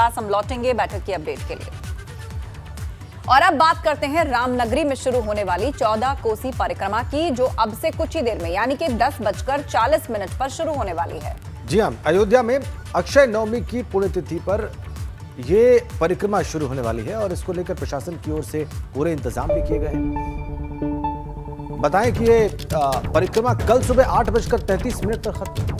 पास हम लौटेंगे बैठक की अपडेट के लिए। और अब बात करते हैं रामनगरी में शुरू होने वाली 14 कोसी परिक्रमा की, जो अब से कुछ ही देर में यानी कि 10:40 पर शुरू होने वाली है। जी हां, अयोध्या में अक्षय नवमी की पुण्यतिथि पर ये परिक्रमा शुरू होने वाली है और इसको लेकर प्रशासन की ओर से पूरे इंतजाम भी किए गए हैं। बताएं कि ये परिक्रमा कल सुबह 8:33 पर खत्म।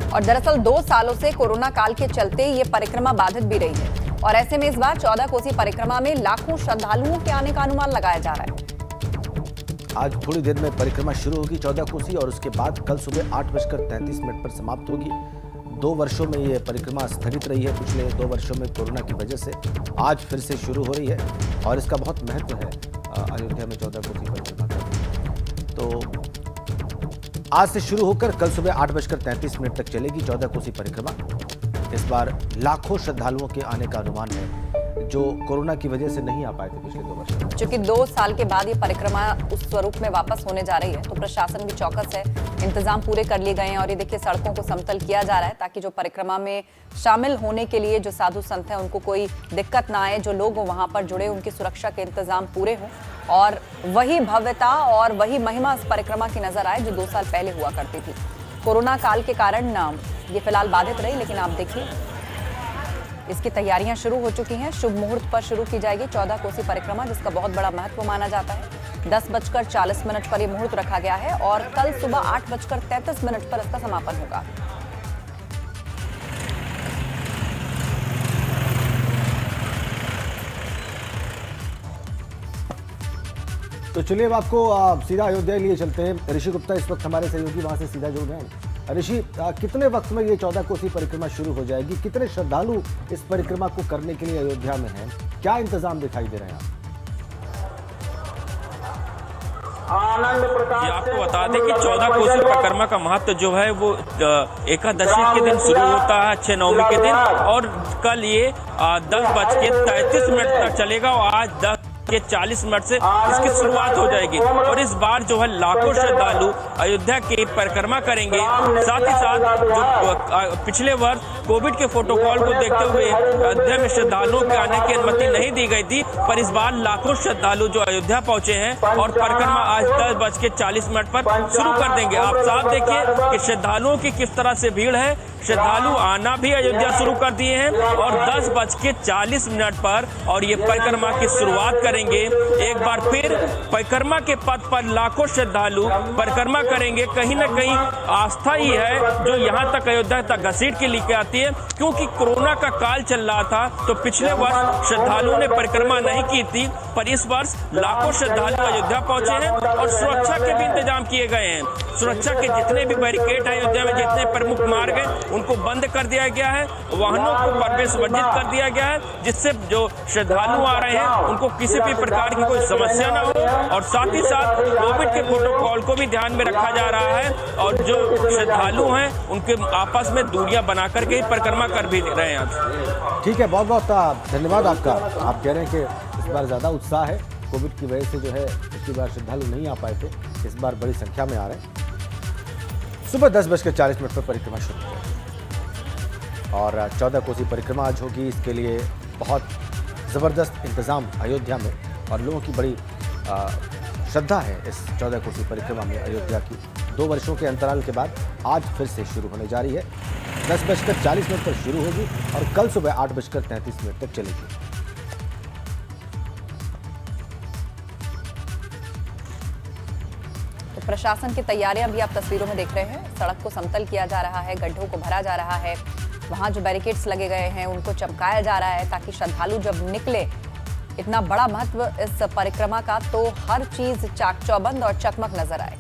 और दरअसल 2 सालों से कोरोना काल के चलते ये परिक्रमा बाधित भी रही है और ऐसे में इस बार 14 कोसी परिक्रमा में लाखों श्रद्धालुओं के आने का अनुमान लगाया जा रहा है। आज थोड़ी देर में परिक्रमा शुरू होगी 14 कोसी और उसके बाद कल सुबह 8:33 पर समाप्त होगी। 2 वर्षों में ये परिक्रमा स्थगित रही है, पिछले 2 वर्षों में कोरोना की वजह से। आज फिर से शुरू हो रही है और इसका बहुत महत्व है अयोध्या में 14 कोसी परिक्रमा का। तो आज से शुरू होकर कल सुबह 8:33 तक चलेगी 14 कोसी परिक्रमा। इस बार लाखों श्रद्धालुओं के आने का अनुमान है, जो कोरोना की वजह से नहीं आ पाए थे पिछले 2 वर्षों में। चूंकि 2 साल के बाद ये परिक्रमा उस स्वरूप में वापस होने जा रही है, तो प्रशासन भी चौकस है। इंतजाम पूरे कर लिए गए हैं और ये देखिए सड़कों को समतल किया जा रहा है ताकि जो परिक्रमा में शामिल होने के लिए जो साधु संत हैं उनको कोई दिक्कत ना आए। जो लोग वहां पर जुड़े उनकी सुरक्षा के इंतजाम पूरे हों और वही भव्यता और वही महिमा इस परिक्रमा की नजर आए जो 2 साल पहले हुआ करती थी। कोरोना काल के कारण ये फिलहाल बाधित रही, लेकिन आप देखिए इसकी तैयारियां शुरू हो चुकी हैं। शुभ मुहूर्त पर शुरू की जाएगी 14 कोसी परिक्रमा, जिसका बहुत बड़ा महत्व माना जाता है। 10:40 पर यह मुहूर्त रखा गया है और कल सुबह 8:33 पर इसका समापन होगा। तो चलिए अब आपको सीधा अयोध्या लिए चलते हैं। ऋषि गुप्ता इस वक्त हमारे सहयोगी वहां से सीधा जुड़ गए हैं। ऋषि, कितने वक्त में ये 14 कोसी परिक्रमा शुरू हो जाएगी? कितने श्रद्धालु इस परिक्रमा को करने के लिए अयोध्या में हैं? क्या इंतजाम दिखाई दे रहे हैं? जी, आपको बता दें कि 14 कोसी परिक्रमा का महत्व जो है वो एकादशी के दिन शुरू होता है, अक्षय नवमी के दिन, और कल ये 10:33 तक चलेगा और आज 10:40 से इसकी शुरुआत हो जाएगी। और इस बार जो है लाखों श्रद्धालु अयोध्या की परिक्रमा करेंगे। साथ ही साथ जो पिछले वर्ष कोविड के प्रोटोकॉल को देखते हुए अयोध्या में श्रद्धालुओं के आने की अनुमति नहीं दी गई थी, पर इस बार लाखों श्रद्धालु जो अयोध्या पहुंचे हैं और परिक्रमा आज 10:40 पर शुरू कर देंगे। आप साफ देखिए कि श्रद्धालुओं की किस तरह से भीड़ है। श्रद्धालु आना भी अयोध्या शुरू कर दिए हैं और 10:40 पर और ये परिक्रमा की शुरुआत करेंगे। एक बार फिर परिक्रमा के पथ पर लाखों श्रद्धालु परिक्रमा करेंगे। कहीं न कहीं आस्था ही है जो यहाँ तक अयोध्या तक घसीट के लेके आती है, क्योंकि कोरोना का काल चल रहा था तो पिछले वर्ष श्रद्धालुओं ने परिक्रमा नहीं की थी, पर इस वर्ष लाखों श्रद्धालु अयोध्या पहुंचे हैं और सुरक्षा के भी इंतजाम किए गए हैं। सुरक्षा के जितने भी बैरिकेड है अयोध्या में, जितने प्रमुख मार्ग हैं उनको बंद कर दिया गया है, वाहनों को प्रवेश वर्जित कर दिया गया है, जिससे जो श्रद्धालु आ रहे हैं उनको किसी भी प्रकार की कोई समस्या ना हो। और साथ ही साथ कोविड के प्रोटोकॉल को भी ध्यान में रखा जा रहा है और जो श्रद्धालु हैं उनके आपस में दूरियां बना करके ही परिक्रमा कर भी रहे हैं आज। ठीक है, बहुत बहुत धन्यवाद आपका। आप कह रहे हैं कि इस बार ज्यादा उत्साह है, कोविड की वजह से जो है पिछली बार श्रद्धालु नहीं आ पाए थे, इस बार बड़ी संख्या में आ रहे हैं। सुबह 10:40 पर परिक्रमा शुरू होगी और 14 कोसी परिक्रमा आज होगी। इसके लिए बहुत ज़बरदस्त इंतज़ाम अयोध्या में और लोगों की बड़ी श्रद्धा है इस 14 कोसी परिक्रमा में अयोध्या की। 2 वर्षों के अंतराल के बाद आज फिर से शुरू होने जा रही है। 10:40 पर शुरू होगी और कल सुबह 8:33 तक चलेगी। प्रशासन की तैयारियां भी आप तस्वीरों में देख रहे हैं। सड़क को समतल किया जा रहा है, गड्ढों को भरा जा रहा है, वहां जो बैरिकेड्स लगे गए हैं उनको चमकाया जा रहा है ताकि श्रद्धालु जब निकले, इतना बड़ा महत्व इस परिक्रमा का, तो हर चीज चाक चौबंद और चकमक नजर आए।